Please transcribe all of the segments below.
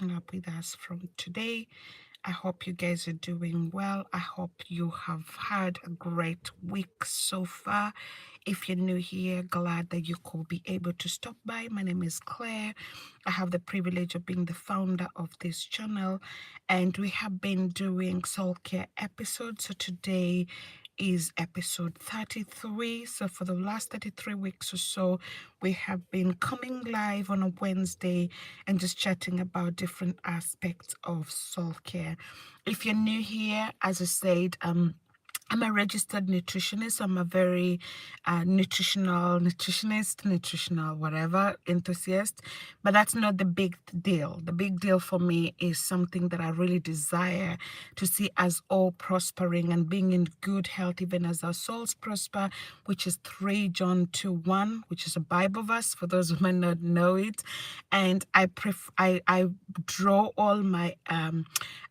catching up with us from today. I hope you guys are doing well. I hope you have had a great week so far. If you're new here, glad that you could be able to stop by. My name is Claire. I have the privilege of being the founder of this channel, and we have been doing soul care episodes. So today is episode 33. So for the last 33 weeks or so, we have been coming live on a Wednesday and just chatting about different aspects of soul care. If you're new here, as I said, I'm a registered nutritionist. I'm a very nutritional, whatever, enthusiast. But that's not the big deal. The big deal for me is something that I really desire to see us all prospering and being in good health, even as our souls prosper, which is 3 John 2:1, which is a Bible verse for those who might not know it. And I draw all my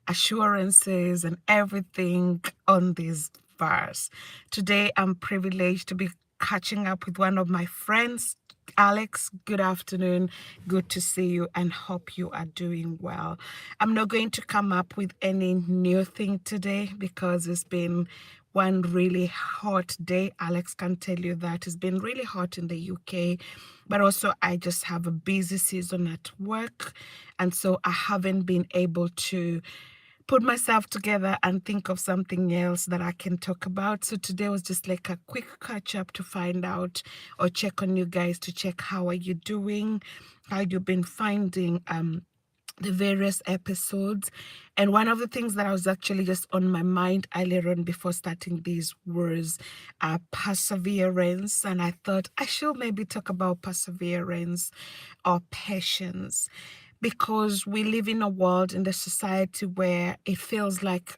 assurances and everything on this verse. Today, I'm privileged to be catching up with one of my friends. Alex, good afternoon. Good to see you and hope you are doing well. I'm not going to come up with any new thing today because it's been one really hot day. Alex can tell you that it's been really hot in the UK, but also I just have a busy season at work, and so I haven't been able to put myself together and think of something else that I can talk about. So today was just like a quick catch up to find out or check on you guys to check how are you doing, how you've been finding the various episodes. And one of the things that I was actually just on my mind earlier on before starting these was perseverance. And I thought I should maybe talk about perseverance or patience, because we live in a world, in the society, where it feels like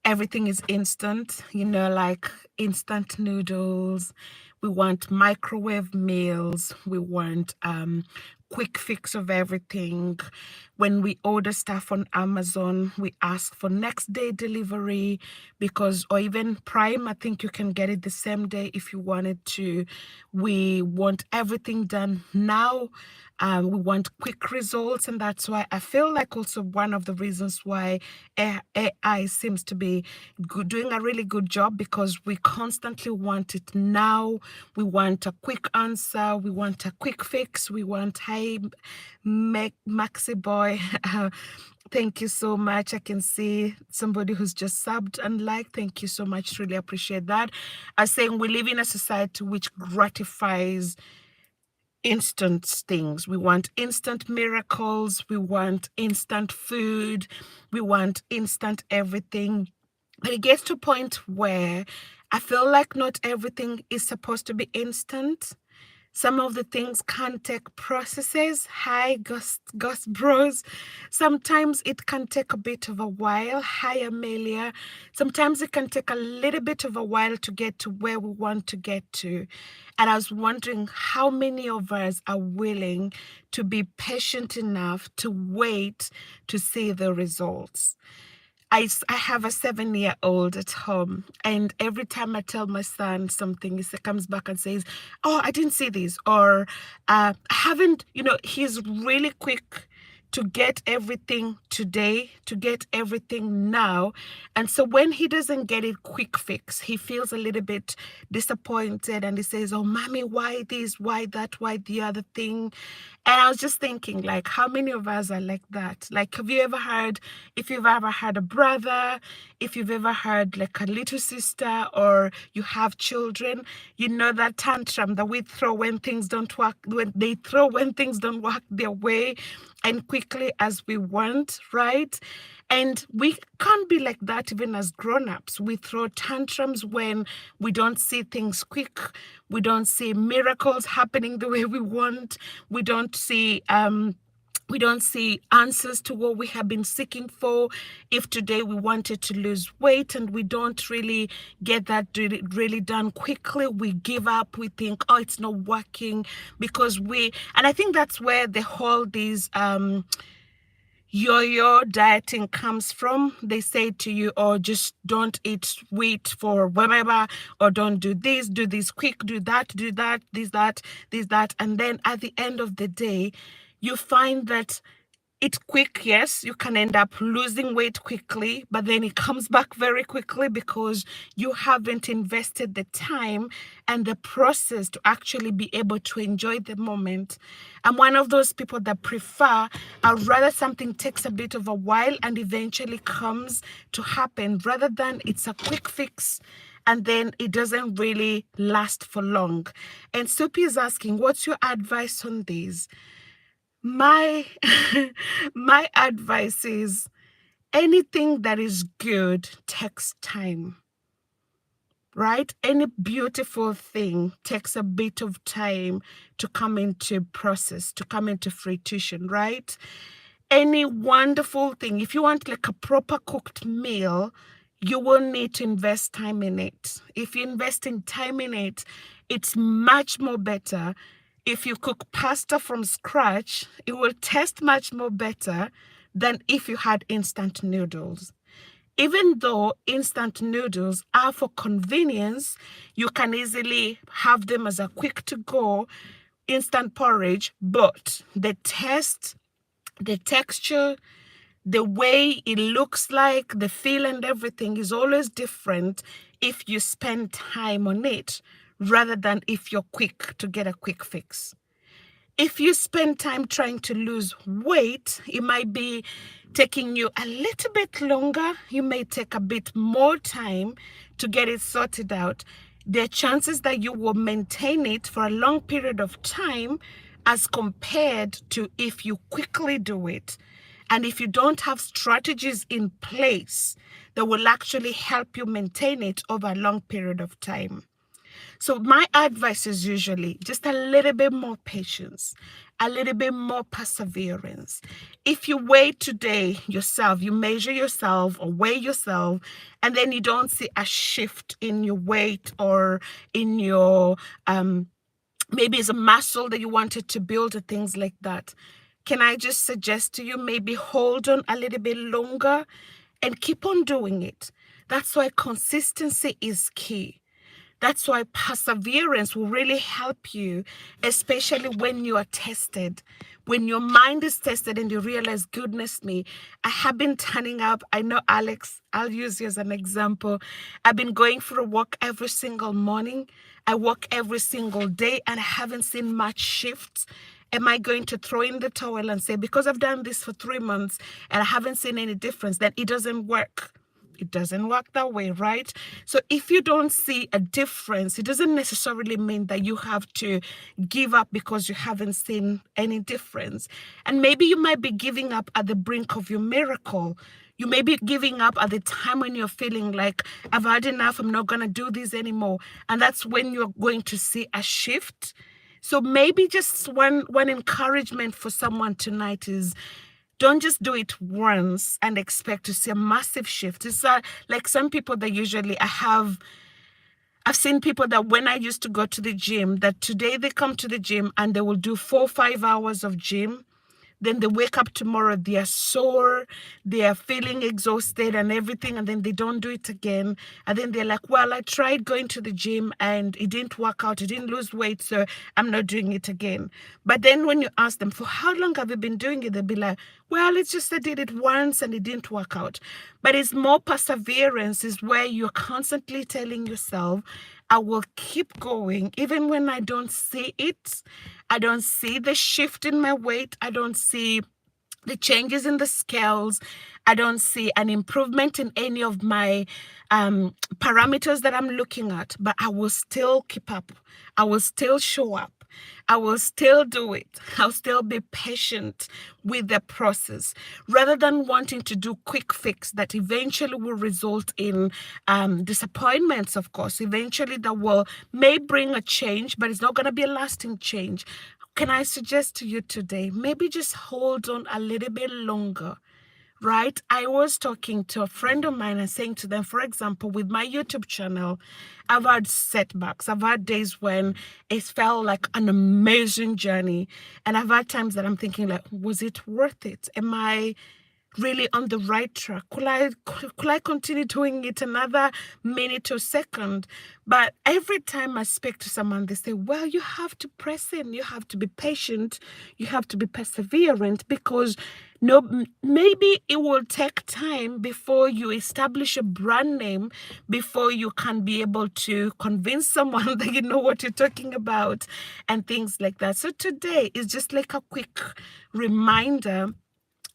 everything is instant, like instant noodles. We want microwave meals. We want quick fix of everything. When we order stuff on Amazon, we ask for next day delivery, because, or even Prime, I think you can get it the same day if you wanted to. We want everything done now. We want quick results, and that's why I feel like also one of the reasons why AI seems to be doing a really good job, because we constantly want it now. We want a quick answer. We want a quick fix. We want, hey, Maxi boy, thank you so much. I can see somebody who's just subbed and liked. Thank you so much. Really appreciate that. I was saying we live in a society which gratifies instant things. We want instant miracles. We want instant food. We want instant everything. But it gets to a point where I feel like not everything is supposed to be instant. Some of the things can take processes. Hi, Ghost Bros. Sometimes it can take a bit of a while. Hi, Amelia. Sometimes it can take a little bit of a while to get to where we want to get to. And I was wondering how many of us are willing to be patient enough to wait to see the results. I have a 7-year-old at home, and every time I tell my son something, he comes back and says, oh, I didn't see this, or I haven't, he's really quick to get everything today, to get everything now. And so when he doesn't get it quick fix, he feels a little bit disappointed, and he says, oh, mommy, why this, why that, why the other thing? And I was just thinking, like, how many of us are like that? Like, have you ever heard, if you've ever had a brother, if you've ever had like a little sister, or you have children, that tantrum that we throw when things don't work, when things don't work their way and quickly as we want, right? And we can't be like that even as grown-ups. We throw tantrums when we don't see things quick. We don't see miracles happening the way we want. We don't see answers to what we have been seeking for. If today we wanted to lose weight and we don't really get that really done quickly, we give up. We think, oh, it's not working, because and I think that's where the whole yo-yo dieting comes from. They say to you, oh, just don't eat wheat for whatever, or don't do this quick, do that, this, that. And then at the end of the day, you find that It's quick, yes. You can end up losing weight quickly, but then it comes back very quickly because you haven't invested the time and the process to actually be able to enjoy the moment. I'm one of those people that prefer, I'd rather something takes a bit of a while and eventually comes to happen rather than it's a quick fix and then it doesn't really last for long. And Sophie is asking, what's your advice on these? My my advice is anything that is good takes time, right? Any beautiful thing takes a bit of time to come into process, to come into fruition, right? Any wonderful thing, if you want like a proper cooked meal, you will need to invest time in it. If you invest in time in it, it's much more better. If you cook pasta from scratch, it will taste much more better than if you had instant noodles. Even though instant noodles are for convenience, you can easily have them as a quick to go instant porridge, but the taste, the texture, the way it looks like, the feel and everything is always different if you spend time on it rather than if you're quick to get a quick fix. If you spend time trying to lose weight, it might be taking you a little bit longer. You may take a bit more time to get it sorted out. There are chances that you will maintain it for a long period of time as compared to if you quickly do it. And if you don't have strategies in place that will actually help you maintain it over a long period of time. So my advice is usually just a little bit more patience, a little bit more perseverance. If you weigh today yourself, you measure yourself or weigh yourself, and then you don't see a shift in your weight or in your, maybe it's a muscle that you wanted to build or things like that. Can I just suggest to you, maybe hold on a little bit longer and keep on doing it? That's why consistency is key. That's why perseverance will really help you, especially when you are tested. When your mind is tested and you realize, goodness me, I have been turning up. I know, Alex, I'll use you as an example. I've been going for a walk every single morning. I walk every single day and I haven't seen much shifts. Am I going to throw in the towel and say, because I've done this for 3 months and I haven't seen any difference, then it doesn't work? It doesn't work that way, right? So if you don't see a difference, it doesn't necessarily mean that you have to give up because you haven't seen any difference. And maybe you might be giving up at the brink of your miracle. You may be giving up at the time when you're feeling like, I've had enough, I'm not going to do this anymore. And that's when you're going to see a shift. So maybe just one encouragement for someone tonight is, don't just do it once and expect to see a massive shift. It's like some people that usually I've seen people that when I used to go to the gym, that today they come to the gym and they will do 4 or 5 hours of gym. Then they wake up tomorrow, they are sore, they are feeling exhausted and everything, and then they don't do it again. And then they're like, well, I tried going to the gym and it didn't work out, it didn't lose weight, so I'm not doing it again. But then when you ask them, for how long have you been doing it? They'll be like, well, it's just I did it once and it didn't work out. But it's more perseverance, is where you're constantly telling yourself, I will keep going even when I don't see it. I don't see the shift in my weight. I don't see the changes in the scales. I don't see an improvement in any of my parameters that I'm looking at, but I will still keep up. I will still show up. I will still do it. I'll still be patient with the process rather than wanting to do quick fix that eventually will result in disappointments, of course. Eventually that may bring a change, but it's not going to be a lasting change. Can I suggest to you today, maybe just hold on a little bit longer, right? I was talking to a friend of mine and saying to them, for example, with my YouTube channel, I've had setbacks. I've had days when it felt like an amazing journey. And I've had times that I'm thinking like, was it worth it? Am I really on the right track? Could I continue doing it another minute or second? But every time I speak to someone, they say, well, you have to press in, you have to be patient, you have to be perseverant, because No, maybe it will take time before you establish a brand name, before you can be able to convince someone that you know what you're talking about and things like that. So today is just like a quick reminder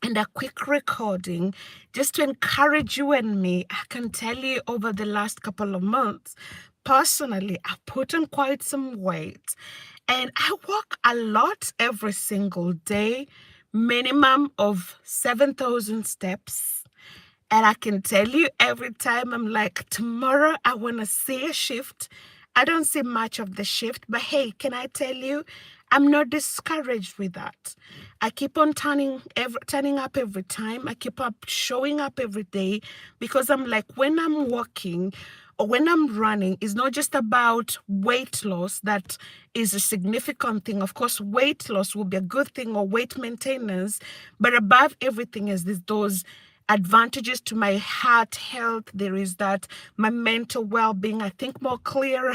and a quick recording just to encourage you and me. I can tell you over the last couple of months, personally, I've put on quite some weight and I walk a lot every single day, minimum of 7,000 steps. And I can tell you every time I'm like, tomorrow I want to see a shift. I don't see much of the shift, but hey, can I tell you, I'm not discouraged with that. I keep on turning up every time. I keep up showing up every day because I'm like, when I'm walking or when I'm running, it's not just about weight loss. That is a significant thing. Of course, weight loss will be a good thing, or weight maintenance, but above everything is those advantages to my heart health. There is that my mental well-being. I think more clearer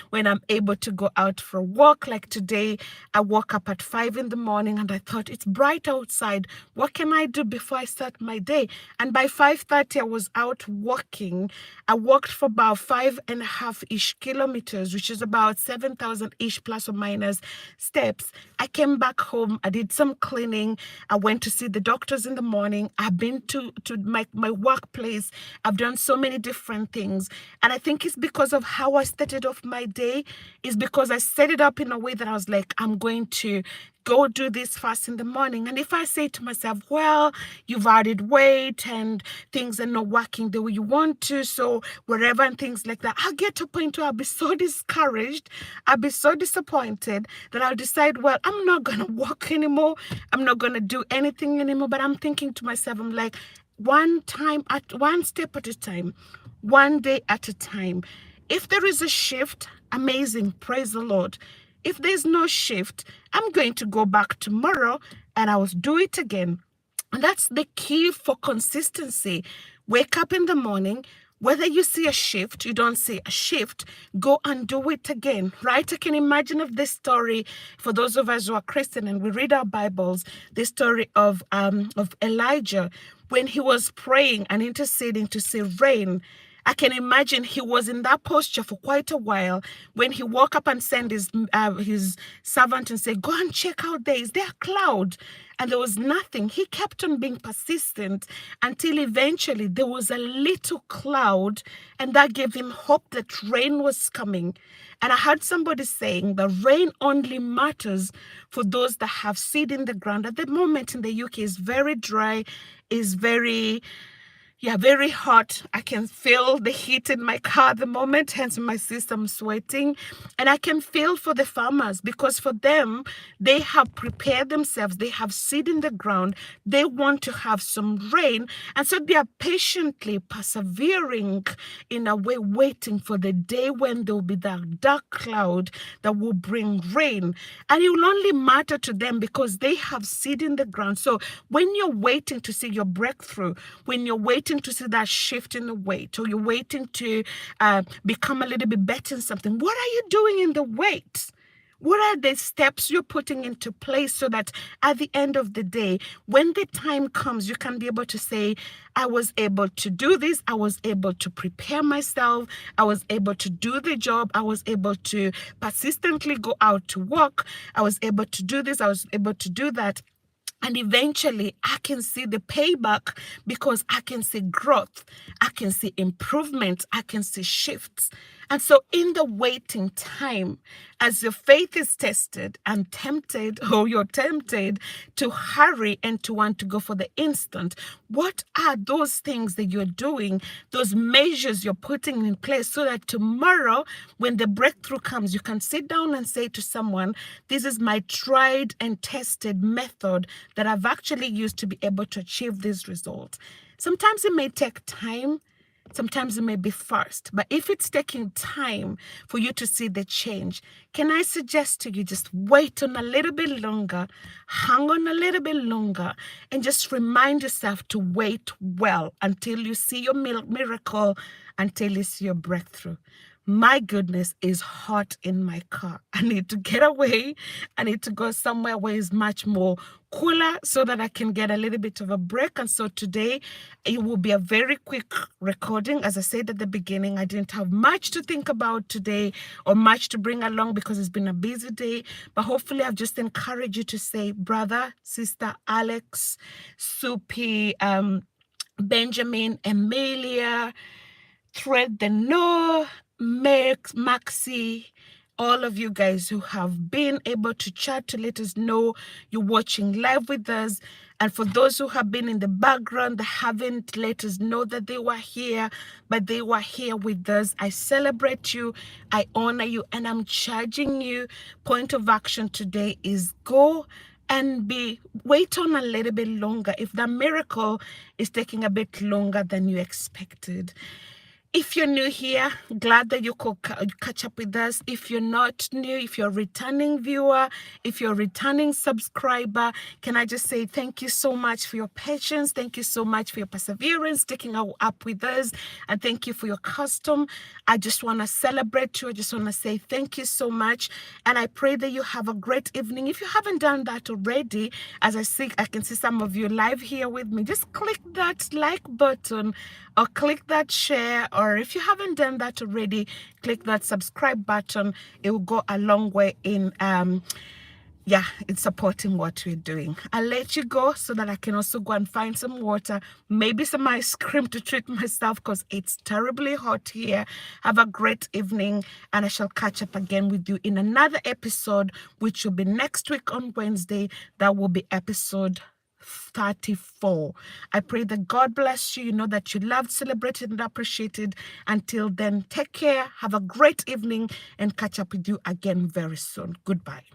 when I'm able to go out for a walk. Like today, I woke up at 5 in the morning and I thought, it's bright outside. What can I do before I start my day? And by 5:30, I was out walking. I walked for about 5.5-ish kilometers, which is about 7,000-ish plus or minus steps. I came back home. I did some cleaning. I went to see the doctors in the morning. I've been to my workplace. I've done so many different things. And I think it's because of how I started off my day. It's because I set it up in a way that I was like, I'm going to go do this first in the morning. And if I say to myself, well, you've added weight and things are not working the way you want to, so wherever and things like that, I'll get to a point where I'll be so discouraged, I'll be so disappointed that I'll decide, well, I'm not going to walk anymore. I'm not going to do anything anymore. But I'm thinking to myself, I'm like, one step at a time, one day at a time. If there is a shift, amazing, praise the Lord. If there's no shift, I'm going to go back tomorrow and I will do it again. And that's the key for consistency. Wake up in the morning. Whether you see a shift, you don't see a shift, go and do it again, right? I can imagine of this story, for those of us who are Christian and we read our Bibles, the story of Elijah when he was praying and interceding to see rain. I can imagine he was in that posture for quite a while when he woke up and sent his servant and said, go and check out there. Is there a cloud? And there was nothing. He kept on being persistent until eventually there was a little cloud, and that gave him hope that rain was coming. And I heard somebody saying the rain only matters for those that have seed in the ground. At the moment in the UK, it's very dry, is very hot. I can feel the heat in my car at the moment, hence my system sweating. And I can feel for the farmers, because for them, they have prepared themselves. They have seed in the ground. They want to have some rain. And so they are patiently persevering, in a way, waiting for the day when there will be that dark cloud that will bring rain. And it will only matter to them because they have seed in the ground. So when you're waiting to see your breakthrough, when you're waiting to see that shift in the weight, or you're waiting to become a little bit better in something, what are you doing in the wait? What are the steps you're putting into place so that at the end of the day, when the time comes, you can be able to say, I was able to do this. I was able to prepare myself. I was able to do the job. I was able to persistently go out to work. I was able to do this. I was able to do that. And eventually, I can see the payback because I can see growth. I can see improvement. I can see shifts. And so in the waiting time, as your faith is tested and tempted, or you're tempted to hurry and to want to go for the instant, what are those things that you're doing, those measures you're putting in place so that tomorrow, when the breakthrough comes, you can sit down and say to someone, this is my tried and tested method that I've actually used to be able to achieve this result. Sometimes it may take time. Sometimes it may be fast, but if it's taking time for you to see the change, can I suggest to you just wait on a little bit longer, hang on a little bit longer, and just remind yourself to wait well until you see your miracle, until you see your breakthrough. My goodness, is hot in my car. I need to get away. I need to go somewhere where it's much more cooler so that I can get a little bit of a break. And so today it will be a very quick recording. As I said at the beginning, I didn't have much to think about today or much to bring along because it's been a busy day. But hopefully I've just encouraged you to say, brother, sister, Alex, Soupy, Benjamin, Emilia, Thread the No, Maxi, all of you guys who have been able to chat to let us know you're watching live with us. And for those who have been in the background that haven't let us know that they were here, but they were here with us, I celebrate you, I honor you, and I'm charging you. Point of action today is go and wait on a little bit longer if the miracle is taking a bit longer than you expected. If you're new here, glad that you could catch up with us. If you're not new, if you're a returning viewer, if you're a returning subscriber, can I just say thank you so much for your patience. Thank you so much for your perseverance, sticking up with us. And thank you for your custom. I just want to celebrate you. I just want to say thank you so much. And I pray that you have a great evening. If you haven't done that already, as I can see some of you live here with me, just click that like button or click that share, or if you haven't done that already, click that subscribe button. It will go a long way in it's supporting what we're doing. I'll let you go so that I can also go and find some water, maybe some ice cream to treat myself because it's terribly hot here. Have a great evening, and I shall catch up again with you in another episode, which will be next week on Wednesday. That will be episode 34. I pray that God bless you. You know that you loved, celebrated, and appreciated. Until then, take care, have a great evening, and catch up with you again very soon. Goodbye.